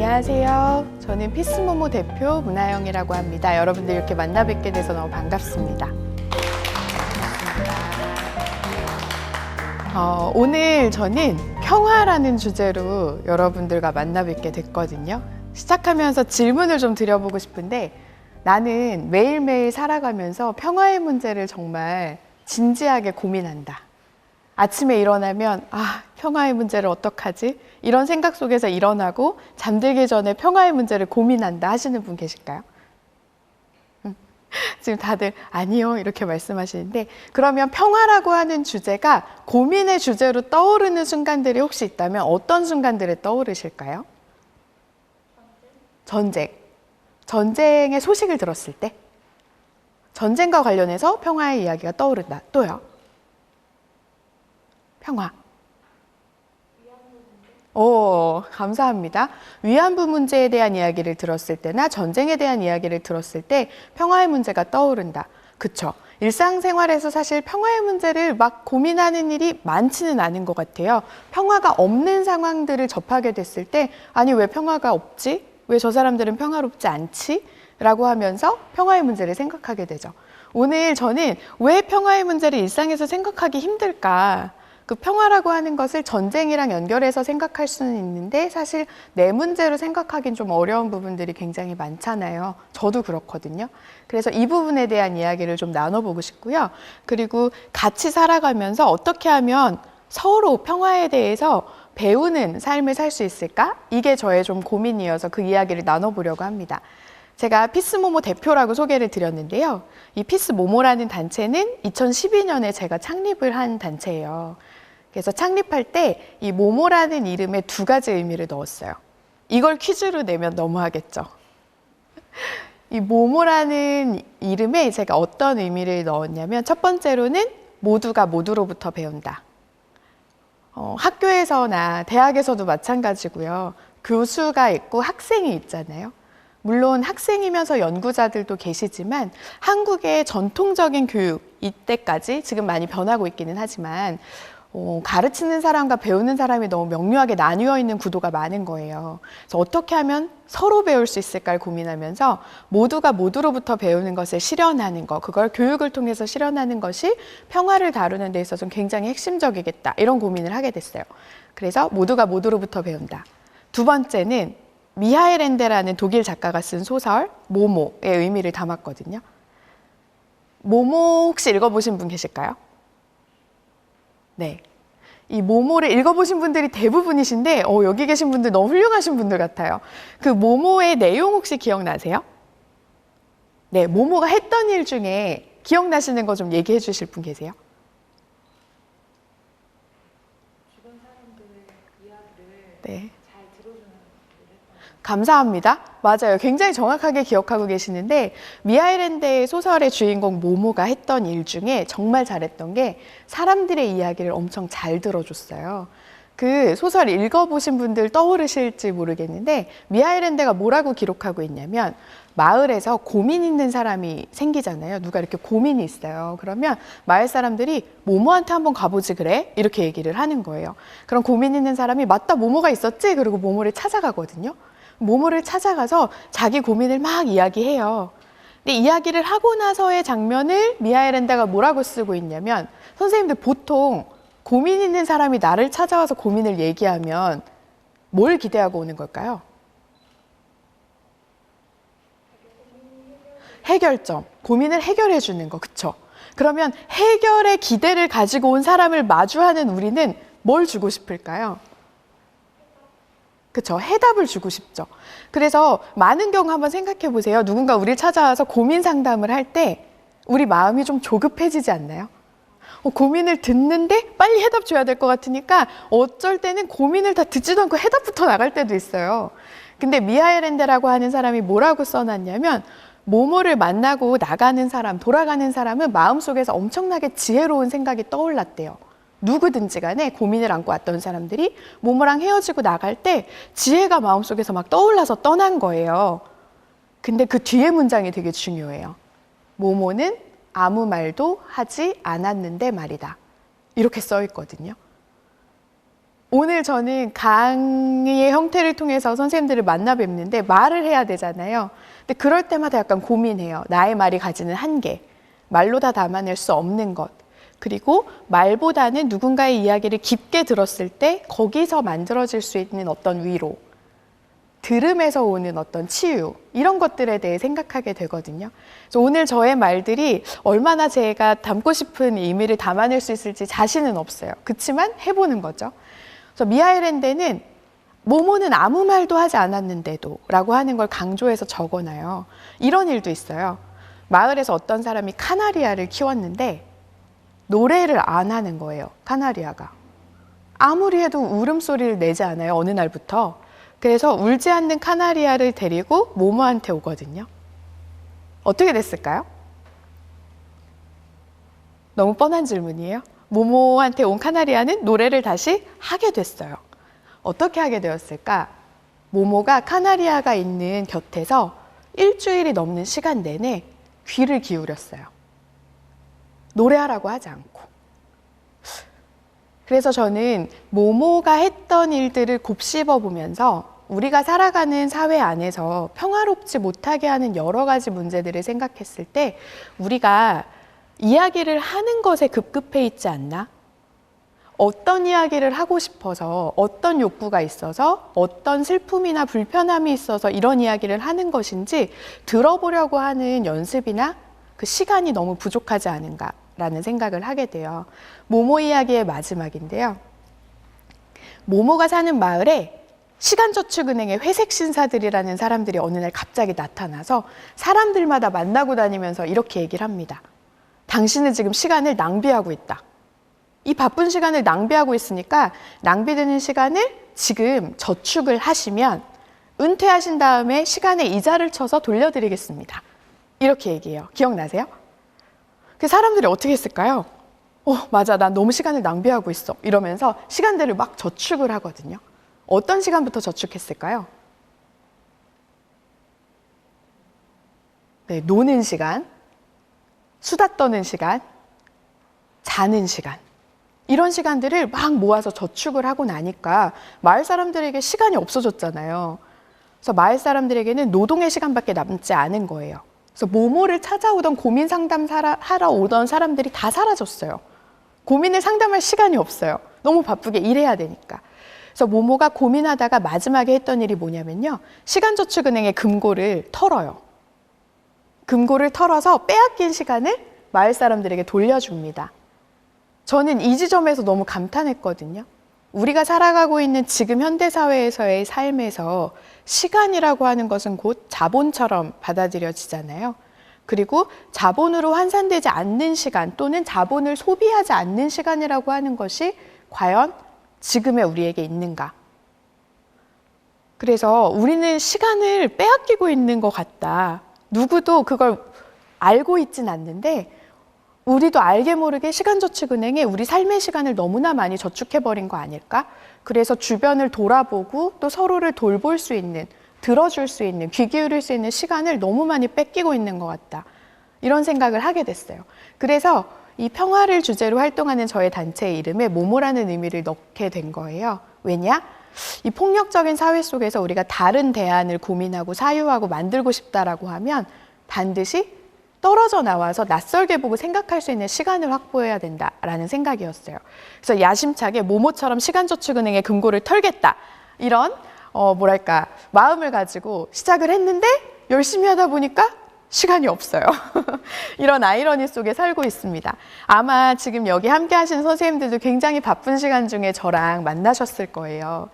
안녕하세요. 저는 피스모모 대표 문하영이라고 합니다. 여러분들 이렇게 만나 뵙게 돼서 너무 반갑습니다. 오늘 저는 평화라는 주제로 여러분들과 만나 뵙게 됐거든요. 시작하면서 질문을 좀 드려보고 싶은데, 나는 매일매일 살아가면서 평화의 문제를 정말 진지하게 고민한다. 아침에 일어나면 평화의 문제를 어떡하지? 이런 생각 속에서 일어나고 잠들기 전에 평화의 문제를 고민한다 하시는 분 계실까요? 지금 다들 아니요 이렇게 말씀하시는데, 그러면 평화라고 하는 주제가 고민의 주제로 떠오르는 순간들이 혹시 있다면 어떤 순간들에 떠오르실까요? 전쟁의 소식을 들었을 때, 전쟁과 관련해서 평화의 이야기가 떠오른다. 또요? 평화. 감사합니다. 위안부 문제에 대한 이야기를 들었을 때나 전쟁에 대한 이야기를 들었을 때 평화의 문제가 떠오른다. 그쵸? 일상생활에서 사실 평화의 문제를 막 고민하는 일이 많지는 않은 것 같아요. 평화가 없는 상황들을 접하게 됐을 때, 아니 왜 평화가 없지? 왜 저 사람들은 평화롭지 않지? 라고 하면서 평화의 문제를 생각하게 되죠. 오늘 저는 왜 평화의 문제를 일상에서 생각하기 힘들까? 그 평화라고 하는 것을 전쟁이랑 연결해서 생각할 수는 있는데, 사실 내 문제로 생각하기는 좀 어려운 부분들이 굉장히 많잖아요. 저도 그렇거든요. 그래서 이 부분에 대한 이야기를 좀 나눠보고 싶고요. 그리고 같이 살아가면서 어떻게 하면 서로 평화에 대해서 배우는 삶을 살 수 있을까? 이게 저의 좀 고민이어서 그 이야기를 나눠보려고 합니다. 제가 피스모모 대표라고 소개를 드렸는데요. 이 피스모모라는 단체는 2012년에 제가 창립을 한 단체예요. 그래서 창립할 때 이 모모라는 이름에 두 가지 의미를 넣었어요. 이걸 퀴즈로 내면 너무하겠죠. 이 모모라는 이름에 제가 어떤 의미를 넣었냐면, 첫 번째로는 모두가 모두로부터 배운다. 학교에서나 대학에서도 마찬가지고요. 교수가 있고 학생이 있잖아요. 물론 학생이면서 연구자들도 계시지만 한국의 전통적인 교육, 이때까지 지금 많이 변하고 있기는 하지만 가르치는 사람과 배우는 사람이 너무 명료하게 나뉘어 있는 구도가 많은 거예요. 그래서 어떻게 하면 서로 배울 수 있을까를 고민하면서 모두가 모두로부터 배우는 것을 실현하는 것, 그걸 교육을 통해서 실현하는 것이 평화를 다루는 데 있어서 굉장히 핵심적이겠다, 이런 고민을 하게 됐어요. 그래서 모두가 모두로부터 배운다. 두 번째는 미하엘 엔데라는 독일 작가가 쓴 소설 모모의 의미를 담았거든요. 모모 혹시 읽어보신 분 계실까요? 네. 이 모모를 읽어보신 분들이 대부분이신데 여기 계신 분들 너무 훌륭하신 분들 같아요. 그 모모의 내용 혹시 기억나세요? 네, 모모가 했던 일 중에 기억나시는 거 좀 얘기해 주실 분 계세요? 주변 사람들의 이야기를 네. 잘 들어주는 일을 했던 감사합니다. 맞아요. 굉장히 정확하게 기억하고 계시는데, 미하엘 엔데의 소설의 주인공 모모가 했던 일 중에 정말 잘했던 게 사람들의 이야기를 엄청 잘 들어줬어요. 그 소설 읽어보신 분들 떠오르실지 모르겠는데, 미하엘 엔데가 뭐라고 기록하고 있냐면, 마을에서 고민 있는 사람이 생기잖아요. 누가 이렇게 고민이 있어요. 그러면 마을 사람들이 모모한테 한번 가보지 그래? 이렇게 얘기를 하는 거예요. 그럼 고민 있는 사람이 맞다, 모모가 있었지? 그리고 모모를 찾아가거든요. 모모를 찾아가서 자기 고민을 막 이야기해요. 근데 이야기를 하고 나서의 장면을 미하엘 엔데가 뭐라고 쓰고 있냐면, 선생님들 보통 고민 있는 사람이 나를 찾아와서 고민을 얘기하면 뭘 기대하고 오는 걸까요? 해결점, 고민을 해결해 주는 거, 그쵸? 그러면 해결의 기대를 가지고 온 사람을 마주하는 우리는 뭘 주고 싶을까요? 그쵸? 해답을 주고 싶죠. 그래서 많은 경우 한번 생각해 보세요. 누군가 우리를 찾아와서 고민 상담을 할 때 우리 마음이 좀 조급해지지 않나요? 고민을 듣는데 빨리 해답 줘야 될 것 같으니까 어쩔 때는 고민을 다 듣지도 않고 해답부터 나갈 때도 있어요. 근데 미하엘 엔데라고 하는 사람이 뭐라고 써놨냐면, 모모를 만나고 나가는 사람, 돌아가는 사람은 마음속에서 엄청나게 지혜로운 생각이 떠올랐대요. 누구든지 간에 고민을 안고 왔던 사람들이 모모랑 헤어지고 나갈 때 지혜가 마음속에서 막 떠올라서 떠난 거예요. 근데 그 뒤에 문장이 되게 중요해요. 모모는 아무 말도 하지 않았는데 말이다. 이렇게 써 있거든요. 오늘 저는 강의의 형태를 통해서 선생님들을 만나 뵙는데 말을 해야 되잖아요. 근데 그럴 때마다 약간 고민해요. 나의 말이 가지는 한계, 말로 다 담아낼 수 없는 것, 그리고 말보다는 누군가의 이야기를 깊게 들었을 때 거기서 만들어질 수 있는 어떤 위로, 들음에서 오는 어떤 치유, 이런 것들에 대해 생각하게 되거든요. 그래서 오늘 저의 말들이 얼마나 제가 담고 싶은 의미를 담아낼 수 있을지 자신은 없어요. 그렇지만 해보는 거죠. 그래서 미하일엔데는 모모는 아무 말도 하지 않았는데도 라고 하는 걸 강조해서 적어놔요. 이런 일도 있어요. 마을에서 어떤 사람이 카나리아를 키웠는데 노래를 안 하는 거예요. 카나리아가. 아무리 해도 울음소리를 내지 않아요. 어느 날부터. 그래서 울지 않는 카나리아를 데리고 모모한테 오거든요. 어떻게 됐을까요? 너무 뻔한 질문이에요. 모모한테 온 카나리아는 노래를 다시 하게 됐어요. 어떻게 하게 되었을까? 모모가 카나리아가 있는 곁에서 일주일이 넘는 시간 내내 귀를 기울였어요. 노래하라고 하지 않고. 그래서 저는 모모가 했던 일들을 곱씹어 보면서 우리가 살아가는 사회 안에서 평화롭지 못하게 하는 여러 가지 문제들을 생각했을 때 우리가 이야기를 하는 것에 급급해 있지 않나? 어떤 이야기를 하고 싶어서, 어떤 욕구가 있어서, 어떤 슬픔이나 불편함이 있어서 이런 이야기를 하는 것인지 들어보려고 하는 연습이나 그 시간이 너무 부족하지 않은가라는 생각을 하게 돼요. 모모 이야기의 마지막인데요. 모모가 사는 마을에 시간저축은행의 회색 신사들이라는 사람들이 어느 날 갑자기 나타나서 사람들마다 만나고 다니면서 이렇게 얘기를 합니다. 당신은 지금 시간을 낭비하고 있다. 이 바쁜 시간을 낭비하고 있으니까 낭비되는 시간을 지금 저축을 하시면 은퇴하신 다음에 시간에 이자를 쳐서 돌려드리겠습니다. 이렇게 얘기해요. 기억나세요? 그 사람들이 어떻게 했을까요? 맞아. 난 너무 시간을 낭비하고 있어. 이러면서 시간들을 막 저축을 하거든요. 어떤 시간부터 저축했을까요? 네, 노는 시간, 수다 떠는 시간, 자는 시간. 이런 시간들을 막 모아서 저축을 하고 나니까 마을 사람들에게 시간이 없어졌잖아요. 그래서 마을 사람들에게는 노동의 시간밖에 남지 않은 거예요. 그래서 모모를 찾아오던 고민 상담하러 오던 사람들이 다 사라졌어요. 고민을 상담할 시간이 없어요. 너무 바쁘게 일해야 되니까. 그래서 모모가 고민하다가 마지막에 했던 일이 뭐냐면요. 시간저축은행의 금고를 털어요. 금고를 털어서 빼앗긴 시간을 마을 사람들에게 돌려줍니다. 저는 이 지점에서 너무 감탄했거든요. 우리가 살아가고 있는 지금 현대사회에서의 삶에서 시간이라고 하는 것은 곧 자본처럼 받아들여지잖아요. 그리고 자본으로 환산되지 않는 시간 또는 자본을 소비하지 않는 시간이라고 하는 것이 과연 지금의 우리에게 있는가? 그래서 우리는 시간을 빼앗기고 있는 것 같다. 누구도 그걸 알고 있진 않는데 우리도 알게 모르게 시간저축은행에 우리 삶의 시간을 너무나 많이 저축해버린 거 아닐까? 그래서 주변을 돌아보고 또 서로를 돌볼 수 있는, 들어줄 수 있는, 귀 기울일 수 있는 시간을 너무 많이 뺏기고 있는 것 같다. 이런 생각을 하게 됐어요. 그래서 이 평화를 주제로 활동하는 저의 단체의 이름에 모모라는 의미를 넣게 된 거예요. 왜냐? 이 폭력적인 사회 속에서 우리가 다른 대안을 고민하고 사유하고 만들고 싶다라고 하면 반드시 떨어져 나와서 낯설게 보고 생각할 수 있는 시간을 확보해야 된다라는 생각이었어요. 그래서 야심차게 모모처럼 시간저축은행의 금고를 털겠다. 이런 마음을 가지고 시작을 했는데 열심히 하다 보니까 시간이 없어요. 이런 아이러니 속에 살고 있습니다. 아마 지금 여기 함께 하신 선생님들도 굉장히 바쁜 시간 중에 저랑 만나셨을 거예요.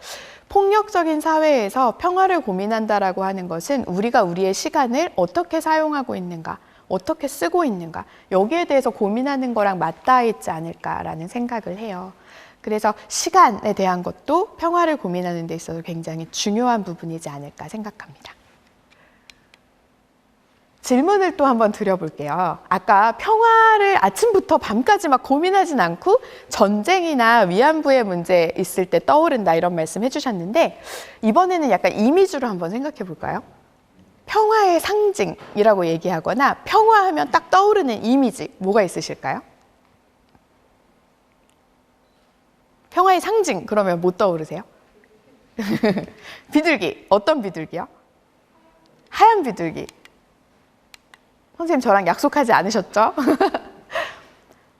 폭력적인 사회에서 평화를 고민한다라고 하는 것은 우리가 우리의 시간을 어떻게 사용하고 있는가, 어떻게 쓰고 있는가, 여기에 대해서 고민하는 거랑 맞닿아 있지 않을까라는 생각을 해요. 그래서 시간에 대한 것도 평화를 고민하는 데 있어서 굉장히 중요한 부분이지 않을까 생각합니다. 질문을 또 한번 드려볼게요. 아까 평화를 아침부터 밤까지 막 고민하진 않고 전쟁이나 위안부의 문제 있을 때 떠오른다 이런 말씀 해주셨는데 이번에는 약간 이미지로 한번 생각해 볼까요? 평화의 상징이라고 얘기하거나 평화하면 딱 떠오르는 이미지 뭐가 있으실까요? 평화의 상징 그러면 뭐 떠오르세요? 비둘기. 어떤 비둘기요? 하얀 비둘기. 선생님 저랑 약속하지 않으셨죠?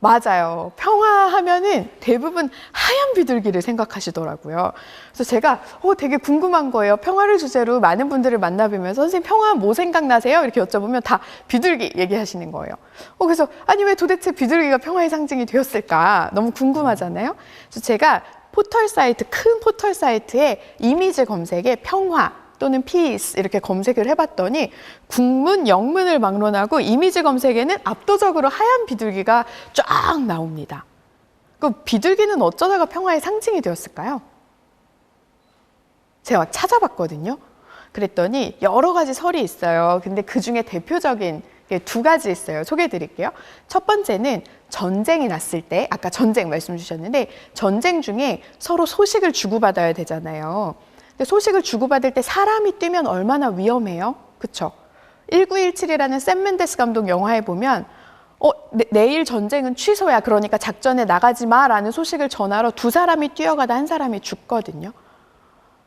맞아요. 평화하면은 대부분 하얀 비둘기를 생각하시더라고요. 그래서 제가 되게 궁금한 거예요. 평화를 주제로 많은 분들을 만나뵈면서 선생님 평화 뭐 생각나세요? 이렇게 여쭤보면 다 비둘기 얘기하시는 거예요. 그래서 아니 왜 도대체 비둘기가 평화의 상징이 되었을까? 너무 궁금하잖아요. 그래서 제가 포털 사이트, 큰 포털 사이트에 이미지 검색에 평화 또는 peace 이렇게 검색을 해봤더니 국문, 영문을 막론하고 이미지 검색에는 압도적으로 하얀 비둘기가 쫙 나옵니다. 그 비둘기는 어쩌다가 평화의 상징이 되었을까요? 제가 막 찾아봤거든요. 그랬더니 여러 가지 설이 있어요. 근데 그 중에 대표적인 게 두 가지 있어요. 소개해 드릴게요. 첫 번째는 전쟁이 났을 때, 아까 전쟁 말씀 주셨는데 전쟁 중에 서로 소식을 주고받아야 되잖아요. 근데 소식을 주고받을 때 사람이 뛰면 얼마나 위험해요? 그쵸? 1917이라는 샘 맨데스 감독 영화에 보면 내일 전쟁은 취소야. 그러니까 작전에 나가지 마라는 소식을 전하러 두 사람이 뛰어가다 한 사람이 죽거든요.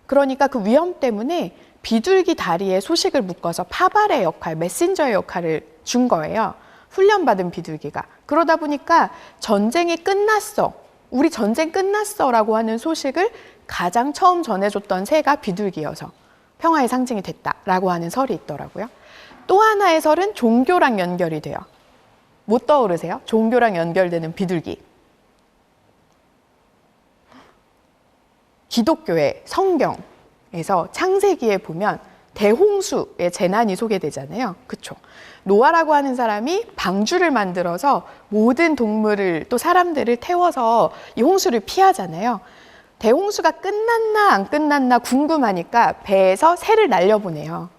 그러니까 그 위험 때문에 비둘기 다리에 소식을 묶어서 파발의 역할, 메신저의 역할을 준 거예요. 훈련받은 비둘기가. 그러다 보니까 전쟁이 끝났어. 우리 전쟁 끝났어라고 하는 소식을 가장 처음 전해줬던 새가 비둘기여서 평화의 상징이 됐다라고 하는 설이 있더라고요. 또 하나의 설은 종교랑 연결이 돼요. 뭐 떠오르세요? 종교랑 연결되는 비둘기. 기독교의 성경에서 창세기에 보면 대홍수의 재난이 소개되잖아요. 그쵸? 노아라고 하는 사람이 방주를 만들어서 모든 동물을 또 사람들을 태워서 이 홍수를 피하잖아요. 대홍수가 끝났나 안 끝났나 궁금하니까 배에서 새를 날려보내요.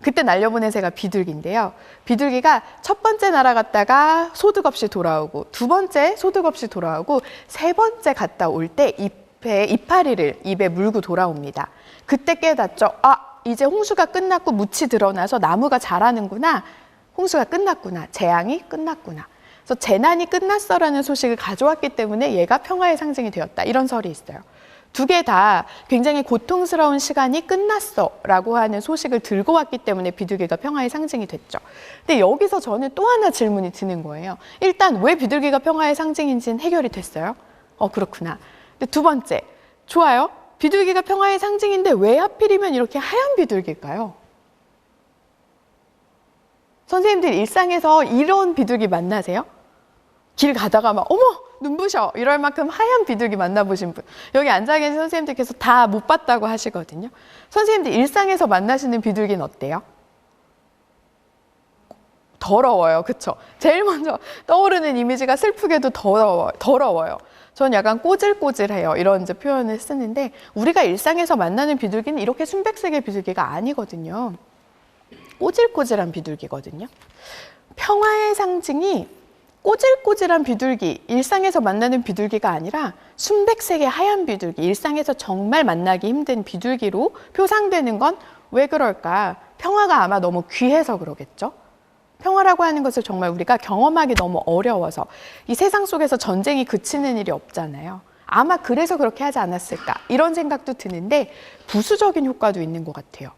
그때 날려보낸 새가 비둘기인데요. 비둘기가 첫 번째 날아갔다가 소득 없이 돌아오고 두 번째 소득 없이 돌아오고 세 번째 갔다 올 때 이파리를 입에 물고 돌아옵니다. 그때 깨닫죠. 이제 홍수가 끝났고 묻이 드러나서 나무가 자라는구나. 홍수가 끝났구나. 재앙이 끝났구나. 그래서 재난이 끝났어라는 소식을 가져왔기 때문에 얘가 평화의 상징이 되었다. 이런 설이 있어요. 두 개 다 굉장히 고통스러운 시간이 끝났어라고 하는 소식을 들고 왔기 때문에 비둘기가 평화의 상징이 됐죠. 근데 여기서 저는 또 하나 질문이 드는 거예요. 일단 왜 비둘기가 평화의 상징인지는 해결이 됐어요. 그렇구나. 근데 두 번째, 좋아요. 비둘기가 평화의 상징인데 왜 하필이면 이렇게 하얀 비둘기일까요? 선생님들 일상에서 이런 비둘기 만나세요? 길 가다가 막 어머 눈부셔 이럴 만큼 하얀 비둘기 만나보신 분 여기 앉아 계신 선생님들께서 다 못 봤다고 하시거든요. 선생님들 일상에서 만나시는 비둘기는 어때요? 더러워요. 그쵸? 제일 먼저 떠오르는 이미지가 슬프게도 더러워요. 전 약간 꼬질꼬질해요. 이런 이제 표현을 쓰는데 우리가 일상에서 만나는 비둘기는 이렇게 순백색의 비둘기가 아니거든요. 꼬질꼬질한 비둘기거든요. 평화의 상징이 꼬질꼬질한 비둘기, 일상에서 만나는 비둘기가 아니라 순백색의 하얀 비둘기, 일상에서 정말 만나기 힘든 비둘기로 표상되는 건 왜 그럴까? 평화가 아마 너무 귀해서 그러겠죠? 평화라고 하는 것을 정말 우리가 경험하기 너무 어려워서 이 세상 속에서 전쟁이 그치는 일이 없잖아요. 아마 그래서 그렇게 하지 않았을까? 이런 생각도 드는데 부수적인 효과도 있는 것 같아요.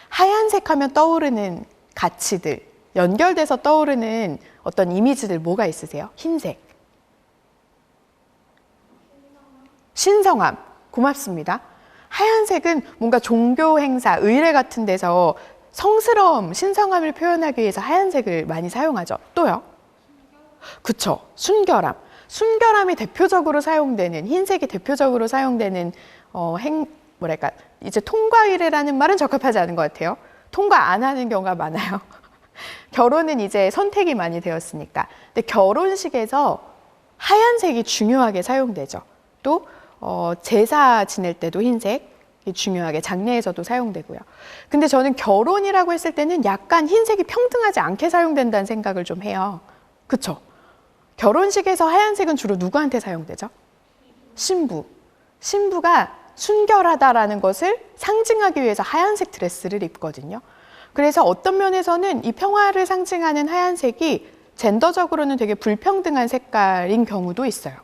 하얀색 하면 떠오르는 가치들, 연결돼서 떠오르는 어떤 이미지들 뭐가 있으세요? 흰색. 신성함. 고맙습니다. 하얀색은 뭔가 종교 행사, 의례 같은 데서 성스러움, 신성함을 표현하기 위해서 하얀색을 많이 사용하죠. 또요? 그쵸. 순결함. 순결함이 대표적으로 사용되는, 흰색이 대표적으로 사용되는 이제 통과 의례라는 말은 적합하지 않은 것 같아요. 통과 안 하는 경우가 많아요. 결혼은 이제 선택이 많이 되었으니까. 근데 결혼식에서 하얀색이 중요하게 사용되죠. 또 제사 지낼 때도 흰색이 중요하게 장례에서도 사용되고요. 근데 저는 결혼이라고 했을 때는 약간 흰색이 평등하지 않게 사용된다는 생각을 좀 해요. 그쵸? 결혼식에서 하얀색은 주로 누구한테 사용되죠? 신부. 신부가 순결하다라는 것을 상징하기 위해서 하얀색 드레스를 입거든요. 그래서 어떤 면에서는 이 평화를 상징하는 하얀색이 젠더적으로는 되게 불평등한 색깔인 경우도 있어요.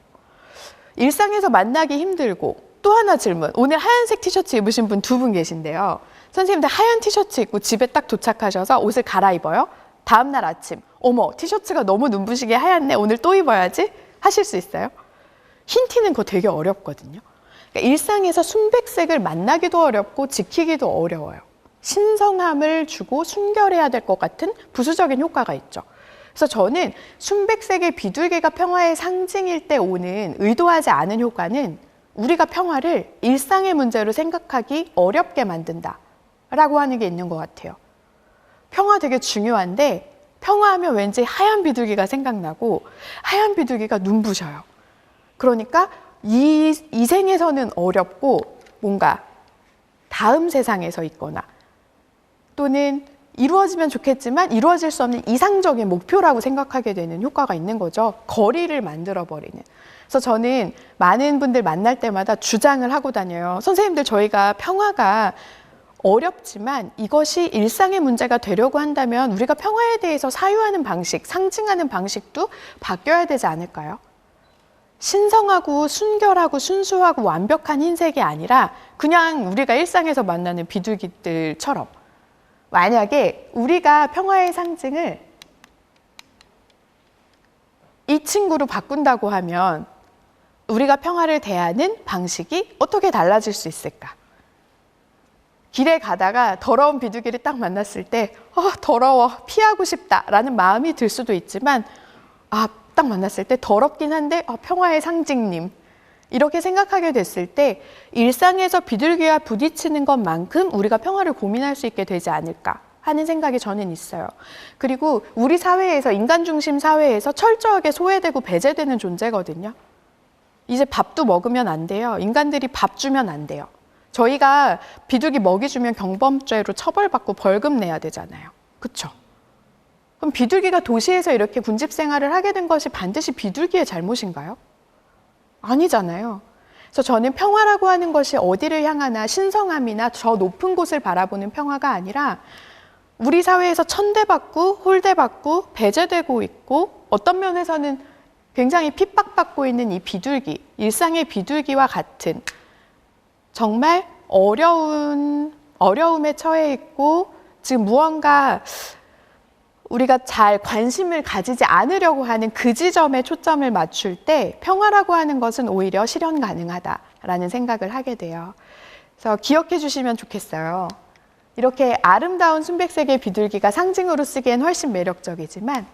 일상에서 만나기 힘들고 또 하나 질문. 오늘 하얀색 티셔츠 입으신 분 2분 계신데요. 선생님들 하얀 티셔츠 입고 집에 딱 도착하셔서 옷을 갈아입어요. 다음날 아침 어머 티셔츠가 너무 눈부시게 하얗네. 오늘 또 입어야지 하실 수 있어요? 흰 티는 그거 되게 어렵거든요. 그러니까 일상에서 순백색을 만나기도 어렵고 지키기도 어려워요. 신성함을 주고 순결해야 될 것 같은 부수적인 효과가 있죠. 그래서 저는 순백색의 비둘기가 평화의 상징일 때 오는 의도하지 않은 효과는 우리가 평화를 일상의 문제로 생각하기 어렵게 만든다라고 하는 게 있는 것 같아요. 평화 되게 중요한데 평화하면 왠지 하얀 비둘기가 생각나고 하얀 비둘기가 눈부셔요. 그러니까 이 생에서는 어렵고 뭔가 다음 세상에서 있거나 또는 이루어지면 좋겠지만 이루어질 수 없는 이상적인 목표라고 생각하게 되는 효과가 있는 거죠. 거리를 만들어버리는. 그래서 저는 많은 분들 만날 때마다 주장을 하고 다녀요. 선생님들 저희가 평화가 어렵지만 이것이 일상의 문제가 되려고 한다면 우리가 평화에 대해서 사유하는 방식, 상징하는 방식도 바뀌어야 되지 않을까요? 신성하고 순결하고 순수하고 완벽한 흰색이 아니라 그냥 우리가 일상에서 만나는 비둘기들처럼 만약에 우리가 평화의 상징을 이 친구로 바꾼다고 하면 우리가 평화를 대하는 방식이 어떻게 달라질 수 있을까? 길에 가다가 더러운 비둘기를 딱 만났을 때 더러워, 피하고 싶다라는 마음이 들 수도 있지만 딱 만났을 때 더럽긴 한데 평화의 상징님 이렇게 생각하게 됐을 때 일상에서 비둘기와 부딪히는 것만큼 우리가 평화를 고민할 수 있게 되지 않을까 하는 생각이 저는 있어요. 그리고 우리 사회에서 인간 중심 사회에서 철저하게 소외되고 배제되는 존재거든요. 이제 밥도 먹으면 안 돼요. 인간들이 밥 주면 안 돼요. 저희가 비둘기 먹이 주면 경범죄로 처벌받고 벌금 내야 되잖아요. 그렇죠? 그럼 비둘기가 도시에서 이렇게 군집 생활을 하게 된 것이 반드시 비둘기의 잘못인가요? 아니잖아요. 그래서 저는 평화라고 하는 것이 어디를 향하나 신성함이나 저 높은 곳을 바라보는 평화가 아니라 우리 사회에서 천대받고 홀대받고 배제되고 있고 어떤 면에서는 굉장히 핍박받고 있는 이 비둘기, 일상의 비둘기와 같은 정말 어려움에 처해 있고 지금 무언가 우리가 잘 관심을 가지지 않으려고 하는 그 지점에 초점을 맞출 때 평화라고 하는 것은 오히려 실현 가능하다라는 생각을 하게 돼요. 그래서 기억해 주시면 좋겠어요. 이렇게 아름다운 순백색의 비둘기가 상징으로 쓰기엔 훨씬 매력적이지만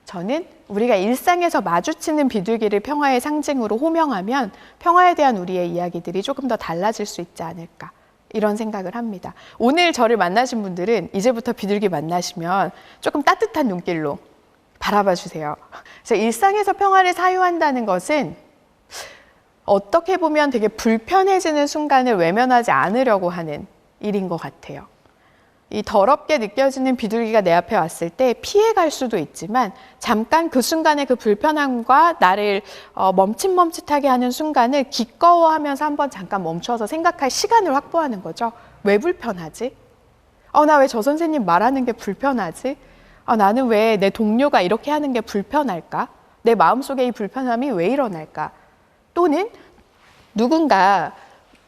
저는 우리가 일상에서 마주치는 비둘기를 평화의 상징으로 호명하면 평화에 대한 우리의 이야기들이 조금 더 달라질 수 있지 않을까 이런 생각을 합니다. 오늘 저를 만나신 분들은 이제부터 비둘기 만나시면 조금 따뜻한 눈길로 바라봐 주세요. 그래서 일상에서 평화를 사유한다는 것은 어떻게 보면 되게 불편해지는 순간을 외면하지 않으려고 하는 일인 것 같아요. 이 더럽게 느껴지는 비둘기가 내 앞에 왔을 때 피해갈 수도 있지만 잠깐 그 순간의 그 불편함과 나를 멈칫멈칫하게 하는 순간을 기꺼워하면서 한번 잠깐 멈춰서 생각할 시간을 확보하는 거죠. 왜 불편하지? 나 왜 저 선생님 말하는 게 불편하지? 나는 왜 내 동료가 이렇게 하는 게 불편할까? 내 마음속에 이 불편함이 왜 일어날까? 또는 누군가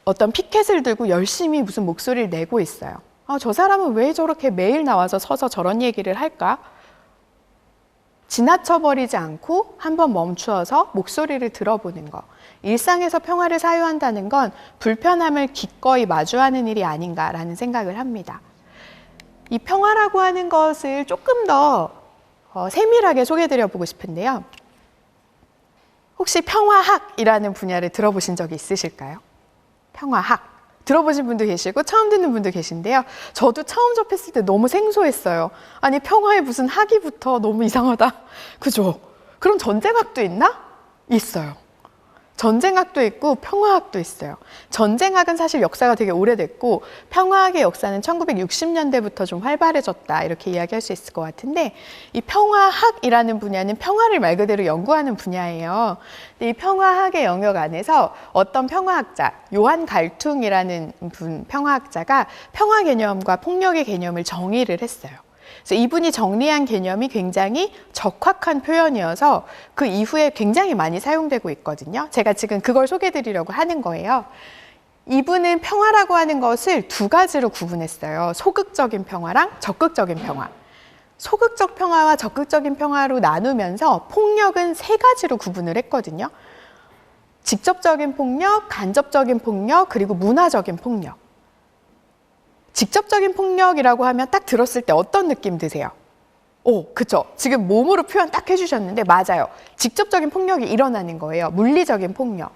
어떤 피켓을 들고 열심히 무슨 목소리를 내고 있어요. 저 사람은 왜 저렇게 매일 나와서 서서 저런 얘기를 할까? 지나쳐버리지 않고 한번 멈추어서 목소리를 들어보는 거. 일상에서 평화를 사유한다는 건 불편함을 기꺼이 마주하는 일이 아닌가라는 생각을 합니다. 이 평화라고 하는 것을 조금 더 세밀하게 소개해드려보고 싶은데요. 혹시 평화학이라는 분야를 들어보신 적이 있으실까요? 평화학. 들어보신 분도 계시고 처음 듣는 분도 계신데요. 저도 처음 접했을 때 너무 생소했어요. 아니 평화에 무슨 학이부터 너무 이상하다. 그죠? 그럼 전쟁학도 있나? 있어요. 전쟁학도 있고 평화학도 있어요. 전쟁학은 사실 역사가 되게 오래됐고 평화학의 역사는 1960년대부터 좀 활발해졌다 이렇게 이야기할 수 있을 것 같은데 이 평화학이라는 분야는 평화를 말 그대로 연구하는 분야예요. 이 평화학의 영역 안에서 어떤 평화학자, 요한 갈퉁이라는 평화학자가 평화 개념과 폭력의 개념을 정의를 했어요. 그래서 이분이 정리한 개념이 굉장히 적확한 표현이어서 그 이후에 굉장히 많이 사용되고 있거든요. 제가 지금 그걸 소개해드리려고 하는 거예요. 이분은 평화라고 하는 것을 두 가지로 구분했어요. 소극적인 평화랑 적극적인 평화. 소극적 평화와 적극적인 평화로 나누면서 폭력은 세 가지로 구분을 했거든요. 직접적인 폭력, 간접적인 폭력, 그리고 문화적인 폭력. 직접적인 폭력이라고 하면 딱 들었을 때 어떤 느낌 드세요? 오, 그쵸. 지금 몸으로 표현 딱 해주셨는데 맞아요. 직접적인 폭력이 일어나는 거예요. 물리적인 폭력.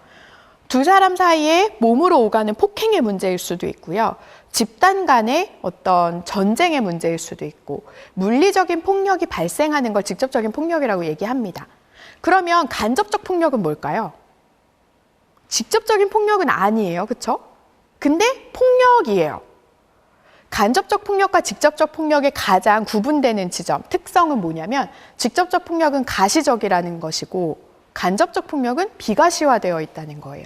두 사람 사이에 몸으로 오가는 폭행의 문제일 수도 있고요. 집단 간의 어떤 전쟁의 문제일 수도 있고 물리적인 폭력이 발생하는 걸 직접적인 폭력이라고 얘기합니다. 그러면 간접적 폭력은 뭘까요? 직접적인 폭력은 아니에요. 그쵸? 근데 폭력이에요. 간접적 폭력과 직접적 폭력의 가장 구분되는 지점, 특성은 뭐냐면 직접적 폭력은 가시적이라는 것이고 간접적 폭력은 비가시화되어 있다는 거예요.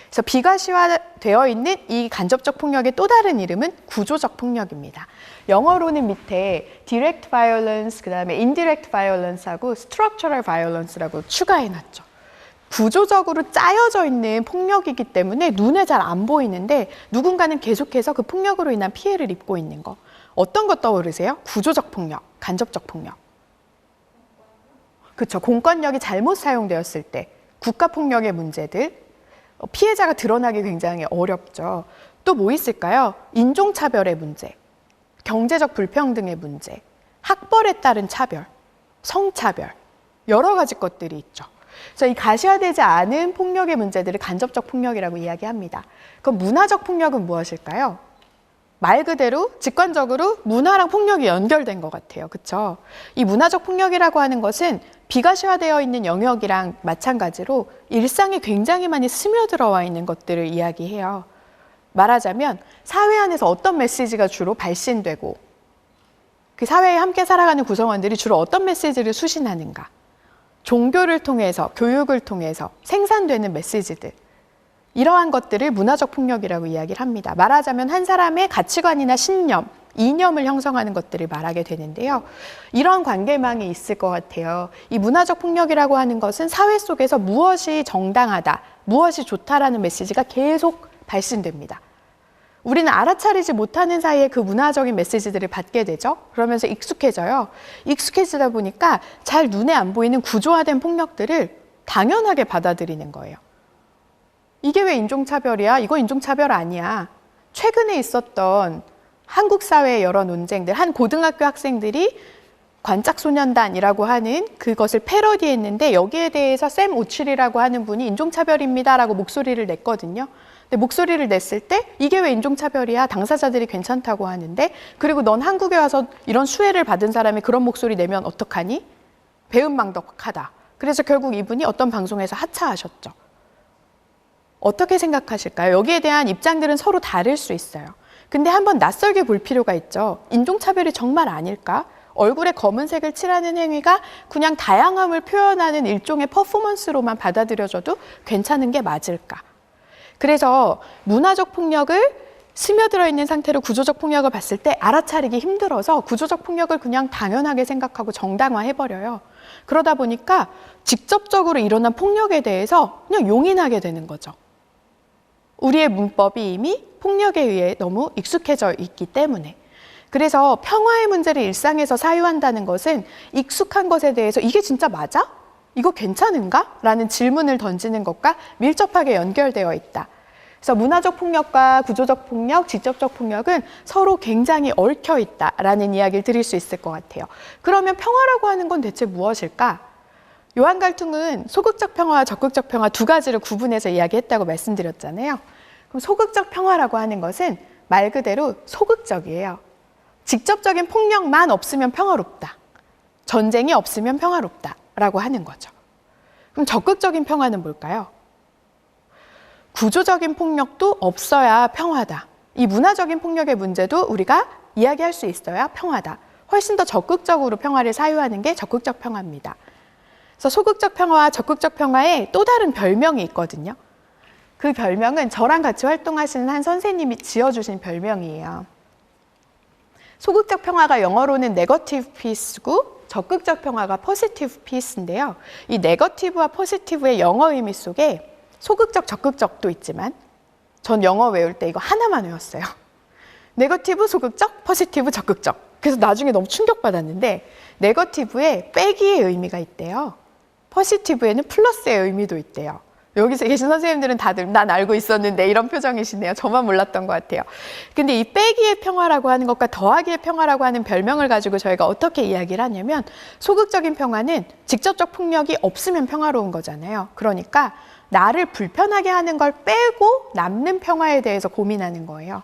그래서 비가시화되어 있는 이 간접적 폭력의 또 다른 이름은 구조적 폭력입니다. 영어로는 밑에 direct violence, 그다음에 indirect violence하고 structural violence라고 추가해놨죠. 구조적으로 짜여져 있는 폭력이기 때문에 눈에 잘 안 보이는데 누군가는 계속해서 그 폭력으로 인한 피해를 입고 있는 거. 어떤 거 떠오르세요? 구조적 폭력, 간접적 폭력. 그렇죠. 공권력이 잘못 사용되었을 때 국가폭력의 문제들, 피해자가 드러나기 굉장히 어렵죠. 또 뭐 있을까요? 인종차별의 문제, 경제적 불평등의 문제, 학벌에 따른 차별, 성차별, 여러 가지 것들이 있죠. 그래서 이 가시화되지 않은 폭력의 문제들을 간접적 폭력이라고 이야기합니다. 그럼 문화적 폭력은 무엇일까요? 말 그대로 직관적으로 문화랑 폭력이 연결된 것 같아요. 그렇죠? 이 문화적 폭력이라고 하는 것은 비가시화되어 있는 영역이랑 마찬가지로 일상에 굉장히 많이 스며들어와 있는 것들을 이야기해요. 말하자면 사회 안에서 어떤 메시지가 주로 발신되고 그 사회에 함께 살아가는 구성원들이 주로 어떤 메시지를 수신하는가. 종교를 통해서, 교육을 통해서 생산되는 메시지들. 이러한 것들을 문화적 폭력이라고 이야기를 합니다. 말하자면 한 사람의 가치관이나 신념, 이념을 형성하는 것들을 말하게 되는데요. 이런 관계망이 있을 것 같아요. 이 문화적 폭력이라고 하는 것은 사회 속에서 무엇이 정당하다, 무엇이 좋다라는 메시지가 계속 발신됩니다. 우리는 알아차리지 못하는 사이에 그 문화적인 메시지들을 받게 되죠. 그러면서 익숙해져요. 익숙해지다 보니까 잘 눈에 안 보이는 구조화된 폭력들을 당연하게 받아들이는 거예요. 이게 왜 인종차별이야? 이거 인종차별 아니야. 최근에 있었던 한국 사회의 여러 논쟁들, 한 고등학교 학생들이 관짝소년단이라고 하는 그것을 패러디했는데 여기에 대해서 샘 오칠이라고 하는 분이 인종차별입니다라고 목소리를 냈거든요. 근데 목소리를 냈을 때 이게 왜 인종차별이야? 당사자들이 괜찮다고 하는데 그리고 넌 한국에 와서 이런 수혜를 받은 사람이 그런 목소리 내면 어떡하니? 배은망덕하다. 그래서 결국 이분이 어떤 방송에서 하차하셨죠. 어떻게 생각하실까요? 여기에 대한 입장들은 서로 다를 수 있어요. 근데 한번 낯설게 볼 필요가 있죠. 인종차별이 정말 아닐까? 얼굴에 검은색을 칠하는 행위가 그냥 다양함을 표현하는 일종의 퍼포먼스로만 받아들여져도 괜찮은 게 맞을까? 그래서 문화적 폭력을 스며들어 있는 상태로 구조적 폭력을 봤을 때 알아차리기 힘들어서 구조적 폭력을 그냥 당연하게 생각하고 정당화해버려요. 그러다 보니까 직접적으로 일어난 폭력에 대해서 그냥 용인하게 되는 거죠. 우리의 문법이 이미 폭력에 의해 너무 익숙해져 있기 때문에. 그래서 평화의 문제를 일상에서 사유한다는 것은 익숙한 것에 대해서 이게 진짜 맞아? 이거 괜찮은가? 라는 질문을 던지는 것과 밀접하게 연결되어 있다. 그래서 문화적 폭력과 구조적 폭력, 직접적 폭력은 서로 굉장히 얽혀 있다라는 이야기를 드릴 수 있을 것 같아요. 그러면 평화라고 하는 건 대체 무엇일까? 요한 갈퉁은 소극적 평화와 적극적 평화 두 가지를 구분해서 이야기했다고 말씀드렸잖아요. 그럼 소극적 평화라고 하는 것은 말 그대로 소극적이에요. 직접적인 폭력만 없으면 평화롭다. 전쟁이 없으면 평화롭다라고 하는 거죠. 그럼 적극적인 평화는 뭘까요? 구조적인 폭력도 없어야 평화다. 이 문화적인 폭력의 문제도 우리가 이야기할 수 있어야 평화다. 훨씬 더 적극적으로 평화를 사유하는 게 적극적 평화입니다. 그래서 소극적 평화와 적극적 평화에 또 다른 별명이 있거든요. 그 별명은 저랑 같이 활동하시는 한 선생님이 지어주신 별명이에요. 소극적 평화가 영어로는 네거티브 피스고 적극적 평화가 포지티브 피스인데요. 이 네거티브와 포지티브의 영어 의미 속에 소극적, 적극적도 있지만 전 영어 외울 때 이거 하나만 외웠어요. 네거티브, 소극적, 포지티브, 적극적. 그래서 나중에 너무 충격받았는데 네거티브에 빼기의 의미가 있대요. 포지티브에는 플러스의 의미도 있대요. 여기서 계신 선생님들은 다들 난 알고 있었는데 이런 표정이시네요. 저만 몰랐던 것 같아요. 근데 이 빼기의 평화라고 하는 것과 더하기의 평화라고 하는 별명을 가지고 저희가 어떻게 이야기를 하냐면 소극적인 평화는 직접적 폭력이 없으면 평화로운 거잖아요. 그러니까 나를 불편하게 하는 걸 빼고 남는 평화에 대해서 고민하는 거예요.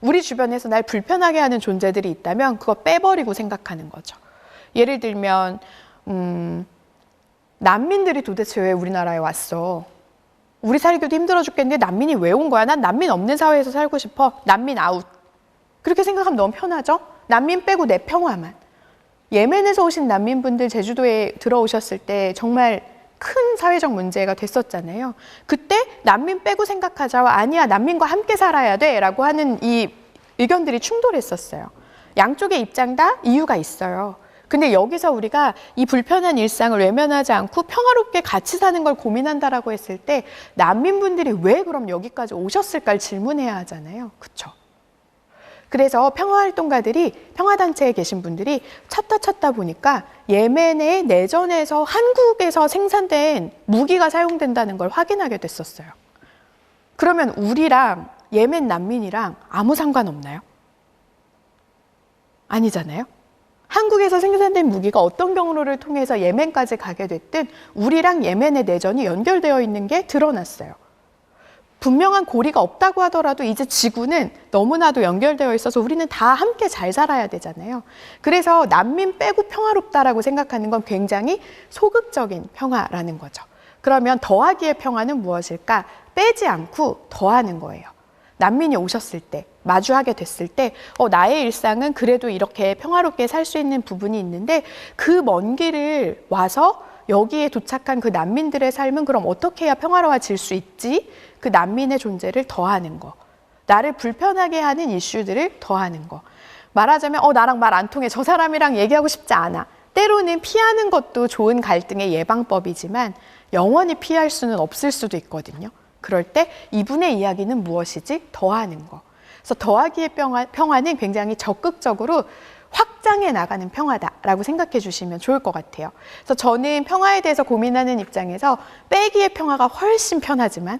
우리 주변에서 날 불편하게 하는 존재들이 있다면 그거 빼버리고 생각하는 거죠. 예를 들면 난민들이 도대체 왜 우리나라에 왔어? 우리 살기도 힘들어 죽겠는데 난민이 왜 온 거야? 난 난민 없는 사회에서 살고 싶어. 난민 아웃. 그렇게 생각하면 너무 편하죠? 난민 빼고 내 평화만. 예멘에서 오신 난민분들 제주도에 들어오셨을 때 정말 큰 사회적 문제가 됐었잖아요. 그때 난민 빼고 생각하자. 아니야, 난민과 함께 살아야 돼 라고 하는 이 의견들이 충돌했었어요. 양쪽의 입장 다 이유가 있어요. 근데 여기서 우리가 이 불편한 일상을 외면하지 않고 평화롭게 같이 사는 걸 고민한다라고 했을 때 난민분들이 왜 그럼 여기까지 오셨을까를 질문해야 하잖아요. 그렇죠? 그래서 평화활동가들이 평화단체에 계신 분들이 찾다 보니까 예멘의 내전에서 한국에서 생산된 무기가 사용된다는 걸 확인하게 됐었어요. 그러면 우리랑 예멘 난민이랑 아무 상관없나요? 아니잖아요. 한국에서 생산된 무기가 어떤 경로를 통해서 예멘까지 가게 됐든 우리랑 예멘의 내전이 연결되어 있는 게 드러났어요. 분명한 고리가 없다고 하더라도 이제 지구는 너무나도 연결되어 있어서 우리는 다 함께 잘 살아야 되잖아요. 그래서 난민 빼고 평화롭다라고 생각하는 건 굉장히 소극적인 평화라는 거죠. 그러면 더하기의 평화는 무엇일까? 빼지 않고 더하는 거예요. 난민이 오셨을 때, 마주하게 됐을 때 나의 일상은 그래도 이렇게 평화롭게 살 수 있는 부분이 있는데 그 먼 길을 와서 여기에 도착한 그 난민들의 삶은 그럼 어떻게 해야 평화로워질 수 있지? 그 난민의 존재를 더하는 거. 나를 불편하게 하는 이슈들을 더하는 거. 말하자면 나랑 말 안 통해. 저 사람이랑 얘기하고 싶지 않아. 때로는 피하는 것도 좋은 갈등의 예방법이지만 영원히 피할 수는 없을 수도 있거든요. 그럴 때 이분의 이야기는 무엇이지? 더하는 거. 그래서 더하기의 평화는 굉장히 적극적으로 확장해 나가는 평화다라고 생각해 주시면 좋을 것 같아요. 그래서 저는 평화에 대해서 고민하는 입장에서 빼기의 평화가 훨씬 편하지만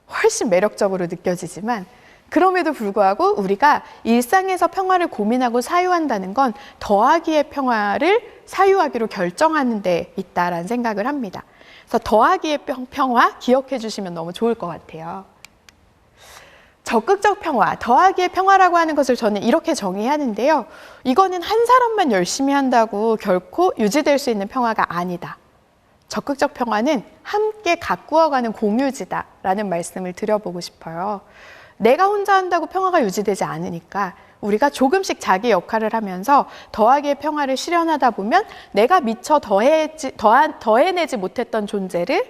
훨씬 매력적으로 느껴지지만 그럼에도 불구하고 우리가 일상에서 평화를 고민하고 사유한다는 건 더하기의 평화를 사유하기로 결정하는 데 있다라는 생각을 합니다. 그래서 더하기의 평화 기억해 주시면 너무 좋을 것 같아요. 적극적 평화, 더하기의 평화라고 하는 것을 저는 이렇게 정의하는데요. 이거는 한 사람만 열심히 한다고 결코 유지될 수 있는 평화가 아니다. 적극적 평화는 함께 가꾸어가는 공유지다라는 말씀을 드려보고 싶어요. 내가 혼자 한다고 평화가 유지되지 않으니까 우리가 조금씩 자기 역할을 하면서 더하기의 평화를 실현하다 보면 내가 미처 더해내지 못했던 존재를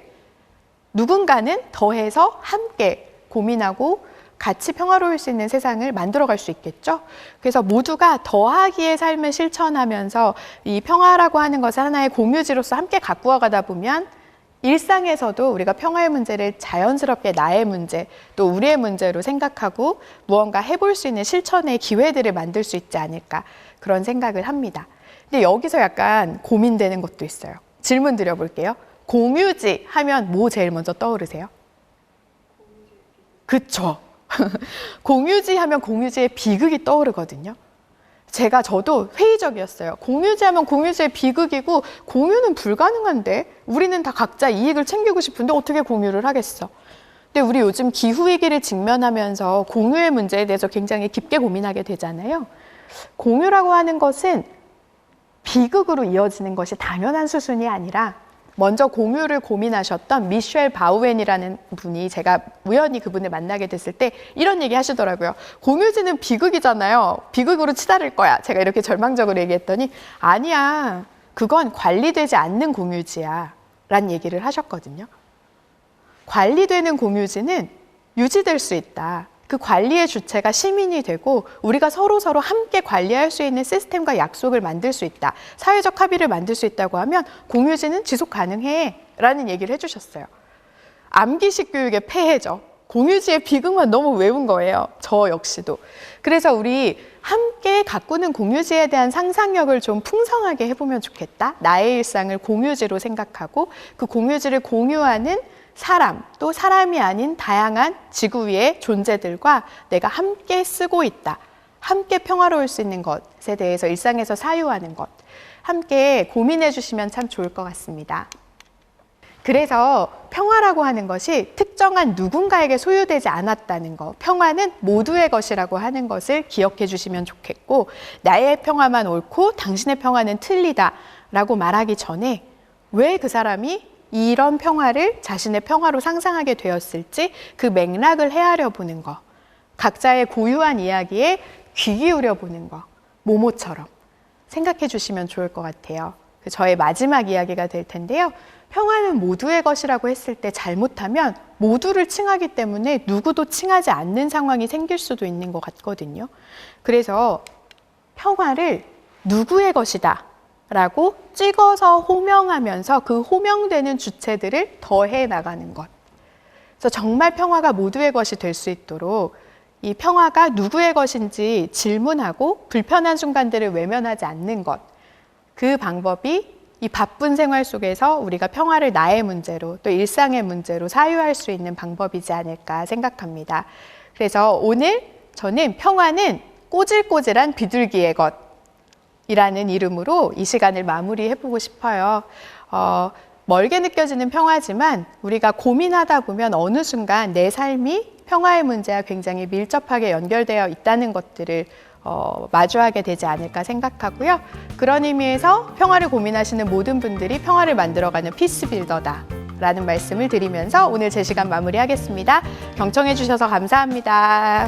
누군가는 더해서 함께 고민하고 같이 평화로울 수 있는 세상을 만들어갈 수 있겠죠. 그래서 모두가 더하기의 삶을 실천하면서 이 평화라고 하는 것을 하나의 공유지로서 함께 가꾸어 가다 보면 일상에서도 우리가 평화의 문제를 자연스럽게 나의 문제 또 우리의 문제로 생각하고 무언가 해볼 수 있는 실천의 기회들을 만들 수 있지 않을까 그런 생각을 합니다. 근데 여기서 약간 고민되는 것도 있어요. 질문 드려볼게요. 공유지 하면 뭐 제일 먼저 떠오르세요? 그쵸. 공유지 하면 공유지의 비극이 떠오르거든요. 저도 회의적이었어요. 공유지 하면 공유지의 비극이고 공유는 불가능한데 우리는 다 각자 이익을 챙기고 싶은데 어떻게 공유를 하겠어. 근데 우리 요즘 기후위기를 직면하면서 공유의 문제에 대해서 굉장히 깊게 고민하게 되잖아요. 공유라고 하는 것은 비극으로 이어지는 것이 당연한 수순이 아니라 먼저 공유를 고민하셨던 미셸 바우엔이라는 분이 제가 우연히 그분을 만나게 됐을 때 이런 얘기 하시더라고요. 공유지는 비극이잖아요. 비극으로 치달을 거야. 제가 이렇게 절망적으로 얘기했더니 아니야. 그건 관리되지 않는 공유지야. 라는 얘기를 하셨거든요. 관리되는 공유지는 유지될 수 있다. 그 관리의 주체가 시민이 되고 우리가 서로 함께 관리할 수 있는 시스템과 약속을 만들 수 있다. 사회적 합의를 만들 수 있다고 하면 공유지는 지속 가능해 라는 얘기를 해주셨어요. 암기식 교육의 폐해죠. 공유지의 비극만 너무 외운 거예요. 저 역시도. 그래서 우리 함께 가꾸는 공유지에 대한 상상력을 좀 풍성하게 해보면 좋겠다. 나의 일상을 공유지로 생각하고 그 공유지를 공유하는 사람, 또 사람이 아닌 다양한 지구 위의 존재들과 내가 함께 쓰고 있다. 함께 평화로울 수 있는 것에 대해서 일상에서 사유하는 것. 함께 고민해 주시면 참 좋을 것 같습니다. 그래서 평화라고 하는 것이 특정한 누군가에게 소유되지 않았다는 것, 평화는 모두의 것이라고 하는 것을 기억해 주시면 좋겠고, 나의 평화만 옳고 당신의 평화는 틀리다 라고 말하기 전에 왜 그 사람이 이런 평화를 자신의 평화로 상상하게 되었을지 그 맥락을 헤아려 보는 것, 각자의 고유한 이야기에 귀 기울여 보는 것, 모모처럼 생각해 주시면 좋을 것 같아요. 저의 마지막 이야기가 될 텐데요. 평화는 모두의 것이라고 했을 때 잘못하면 모두를 칭하기 때문에 누구도 칭하지 않는 상황이 생길 수도 있는 것 같거든요. 그래서 평화를 누구의 것이다 라고 찍어서 호명하면서 그 호명되는 주체들을 더해 나가는 것. 그래서 정말 평화가 모두의 것이 될 수 있도록 이 평화가 누구의 것인지 질문하고 불편한 순간들을 외면하지 않는 것. 그 방법이 이 바쁜 생활 속에서 우리가 평화를 나의 문제로 또 일상의 문제로 사유할 수 있는 방법이지 않을까 생각합니다. 그래서 오늘 저는 평화는 꼬질꼬질한 비둘기의 것이라는 이름으로 이 시간을 마무리해보고 싶어요. 멀게 느껴지는 평화지만 우리가 고민하다 보면 어느 순간 내 삶이 평화의 문제와 굉장히 밀접하게 연결되어 있다는 것들을 마주하게 되지 않을까 생각하고요. 그런 의미에서 평화를 고민하시는 모든 분들이 평화를 만들어가는 피스빌더다 라는 말씀을 드리면서 오늘 제 시간 마무리하겠습니다. 경청해 주셔서 감사합니다.